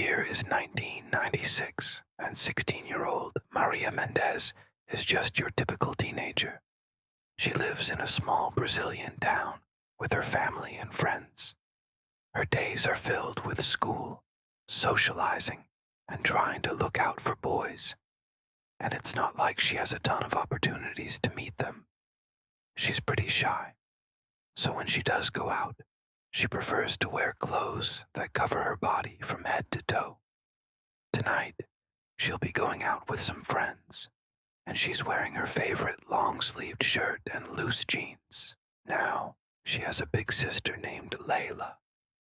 year is 1996, and 16-year-old Maria Mendez is just your typical teenager. She lives in a small Brazilian town with her family and friends. Her days are filled with school, socializing, and trying to look out for boys. And it's not like she has a ton of opportunities to meet them. She's pretty shy, so when she does go out, she prefers to wear clothes that cover her body from head to toe. Tonight, she'll be going out with some friends, and she's wearing her favorite long-sleeved shirt and loose jeans. Now, she has a big sister named Layla,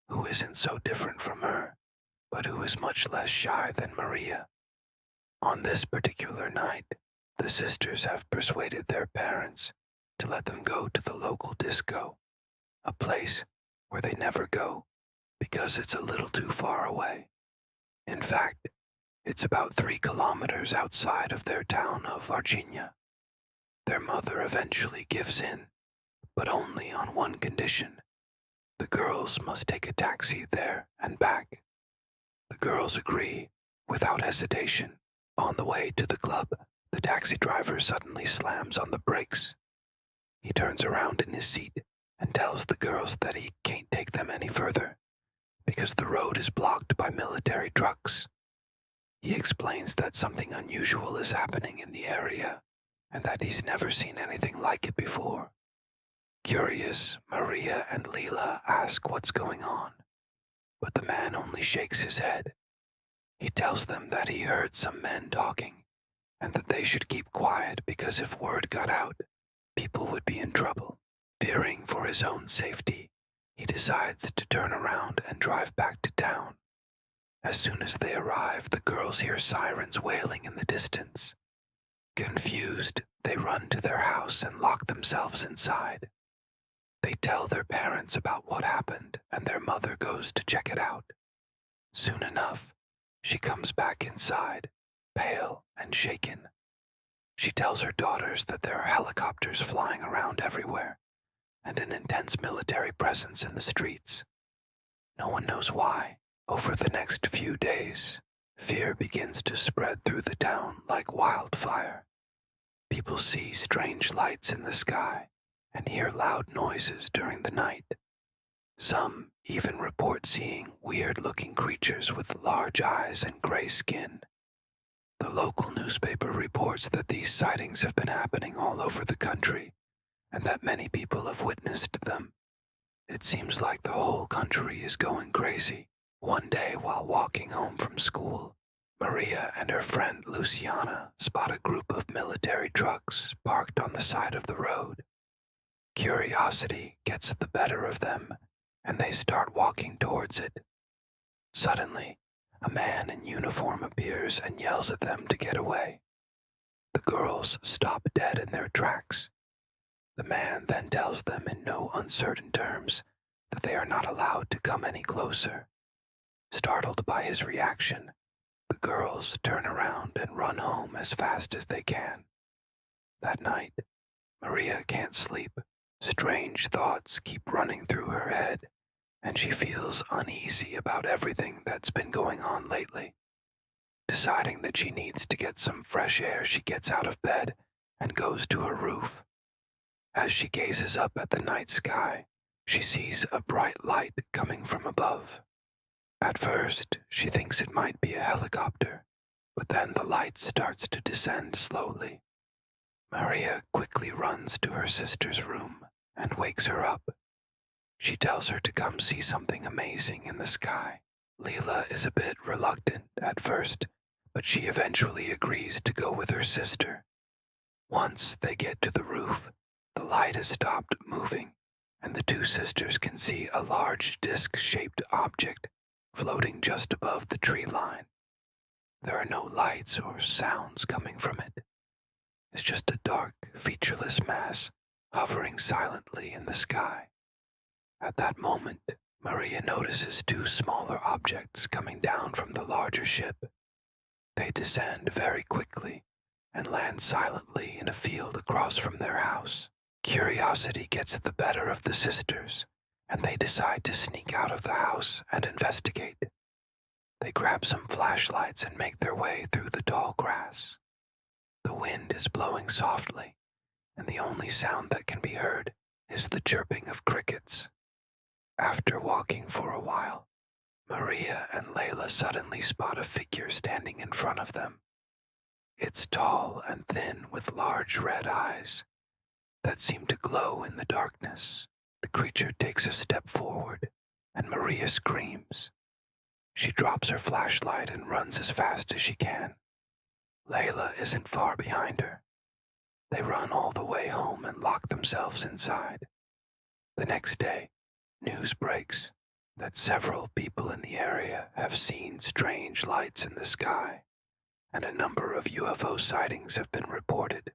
who isn't so different from her, but who is much less shy than Maria. On this particular night, the sisters have persuaded their parents to let them go to the local disco, a place where they never go because it's a little too far away. In fact, it's about 3 kilometers outside of their town of Varginha. Their mother eventually gives in, but only on one condition. The girls must take a taxi there and back. The girls agree without hesitation. On the way to the club, the taxi driver suddenly slams on the brakes. He turns around in his seat and tells the girls that he can't take them any further because the road is blocked by military trucks. He explains that something unusual is happening in the area and that he's never seen anything like it before. Curious, Maria and Leela ask what's going on, but the man only shakes his head. He tells them that he heard some men talking and that they should keep quiet because if word got out, people would be in trouble. Fearing for his own safety, he decides to turn around and drive back to town. As soon as they arrive, the girls hear sirens wailing in the distance. Confused, they run to their house and lock themselves inside. They tell their parents about what happened, and their mother goes to check it out. Soon enough, she comes back inside, pale and shaken. She tells her daughters that there are helicopters flying around everywhere, and an intense military presence in the streets. No one knows why. Over the next few days, fear begins to spread through the town like wildfire. People see strange lights in the sky and hear loud noises during the night. Some even report seeing weird-looking creatures with large eyes and gray skin. The local newspaper reports that these sightings have been happening all over the country and that many people have witnessed them. It seems like the whole country is going crazy. One day while walking home from school, Maria and her friend Luciana spot a group of military trucks parked on the side of the road. Curiosity gets the better of them, and they start walking towards it. Suddenly, a man in uniform appears and yells at them to get away. The girls stop dead in their tracks. The man then tells them in no uncertain terms that they are not allowed to come any closer. Startled by his reaction, the girls turn around and run home as fast as they can. That night, Maria can't sleep. Strange thoughts keep running through her head, and she feels uneasy about everything that's been going on lately. Deciding that she needs to get some fresh air, she gets out of bed and goes to her roof. As she gazes up at the night sky, she sees a bright light coming from above. At first, she thinks it might be a helicopter, but then the light starts to descend slowly. Maria quickly runs to her sister's room and wakes her up. She tells her to come see something amazing in the sky. Leela is a bit reluctant at first, but she eventually agrees to go with her sister. Once they get to the roof, the light has stopped moving, and the two sisters can see a large disc-shaped object floating just above the tree line. There are no lights or sounds coming from it. It's just a dark, featureless mass hovering silently in the sky. At that moment, Maria notices 2 smaller objects coming down from the larger ship. They descend very quickly and land silently in a field across from their house. Curiosity gets the better of the sisters, and they decide to sneak out of the house and investigate. They grab some flashlights and make their way through the tall grass. The wind is blowing softly, and the only sound that can be heard is the chirping of crickets. After walking for a while, Maria and Layla suddenly spot a figure standing in front of them. It's tall and thin with large red eyes that seem to glow in the darkness. The creature takes a step forward, and Maria screams. She drops her flashlight and runs as fast as she can. Layla isn't far behind her. They run all the way home and lock themselves inside. The next day, news breaks that several people in the area have seen strange lights in the sky, and a number of UFO sightings have been reported.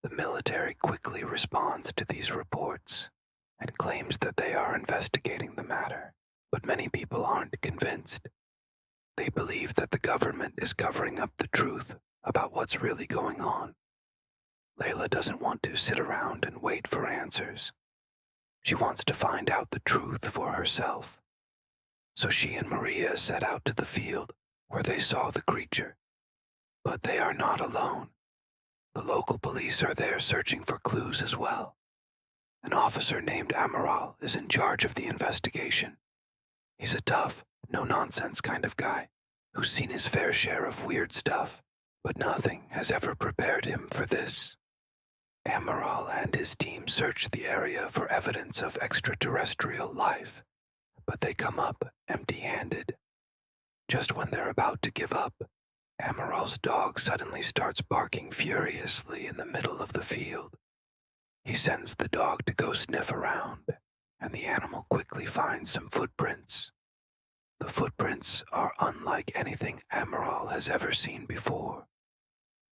The military quickly responds to these reports and claims that they are investigating the matter, but many people aren't convinced. They believe that the government is covering up the truth about what's really going on. Layla doesn't want to sit around and wait for answers. She wants to find out the truth for herself. So she and Maria set out to the field where they saw the creature. But they are not alone. The local police are there searching for clues as well. An officer named Amaral is in charge of the investigation. He's a tough, no-nonsense kind of guy who's seen his fair share of weird stuff, but nothing has ever prepared him for this. Amaral and his team search the area for evidence of extraterrestrial life, but they come up empty-handed. Just when they're about to give up, Amaral's dog suddenly starts barking furiously in the middle of the field. He sends the dog to go sniff around, and the animal quickly finds some footprints. The footprints are unlike anything Amaral has ever seen before.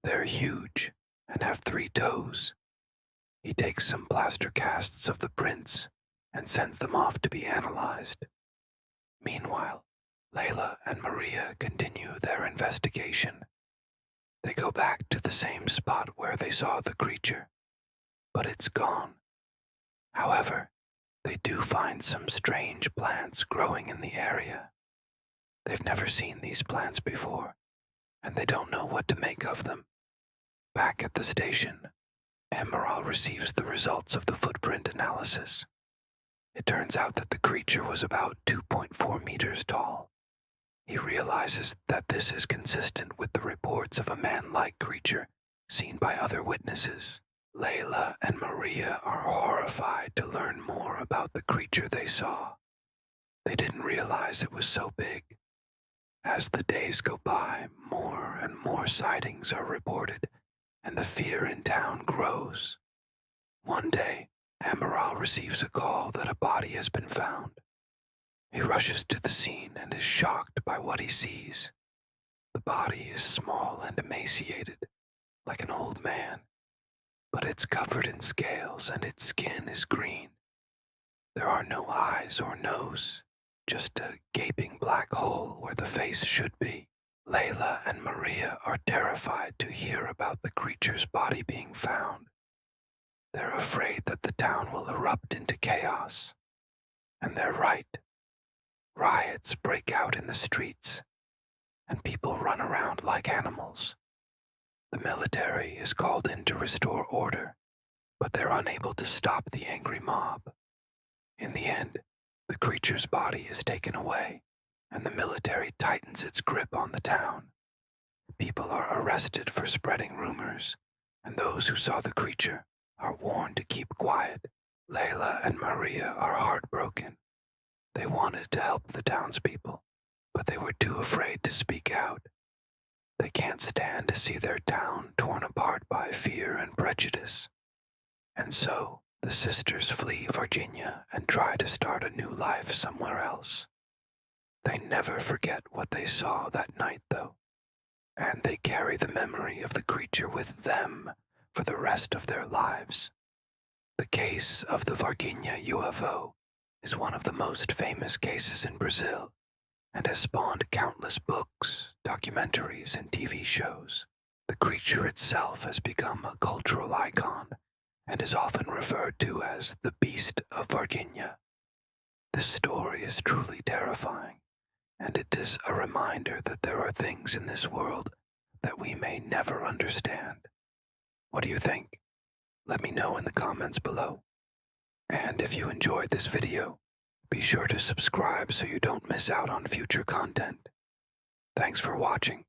They're huge and have 3 toes. He takes some plaster casts of the prints and sends them off to be analyzed. Meanwhile, Layla and Maria continue their investigation. They go back to the same spot where they saw the creature, but it's gone. However, they do find some strange plants growing in the area. They've never seen these plants before, and they don't know what to make of them. Back at the station, Amaral receives the results of the footprint analysis. It turns out that the creature was about 2.4 meters tall. He realizes that this is consistent with the reports of a man-like creature seen by other witnesses. Layla and Maria are horrified to learn more about the creature they saw. They didn't realize it was so big. As the days go by, more and more sightings are reported, and the fear in town grows. One day, Amaral receives a call that a body has been found. He rushes to the scene and is shocked by what he sees. The body is small and emaciated, like an old man, but it's covered in scales and its skin is green. There are no eyes or nose, just a gaping black hole where the face should be. Layla and Maria are terrified to hear about the creature's body being found. They're afraid that the town will erupt into chaos. And they're right. Riots break out in the streets, and people run around like animals. The military is called in to restore order, but they're unable to stop the angry mob. In the end, the creature's body is taken away, and the military tightens its grip on the town. People are arrested for spreading rumors, and those who saw the creature are warned to keep quiet. Layla and Maria are heartbroken. They wanted to help the townspeople, but they were too afraid to speak out. They can't stand to see their town torn apart by fear and prejudice. And so, the sisters flee Virginia and try to start a new life somewhere else. They never forget what they saw that night, though, and they carry the memory of the creature with them for the rest of their lives. The case of the Varginha UFO is one of the most famous cases in Brazil and has spawned countless books, documentaries, and TV shows. The creature itself has become a cultural icon and is often referred to as the Beast of Varginha. This story is truly terrifying, and it is a reminder that there are things in this world that we may never understand. What do you think? Let me know in the comments below. And if you enjoyed this video, be sure to subscribe so you don't miss out on future content. Thanks for watching.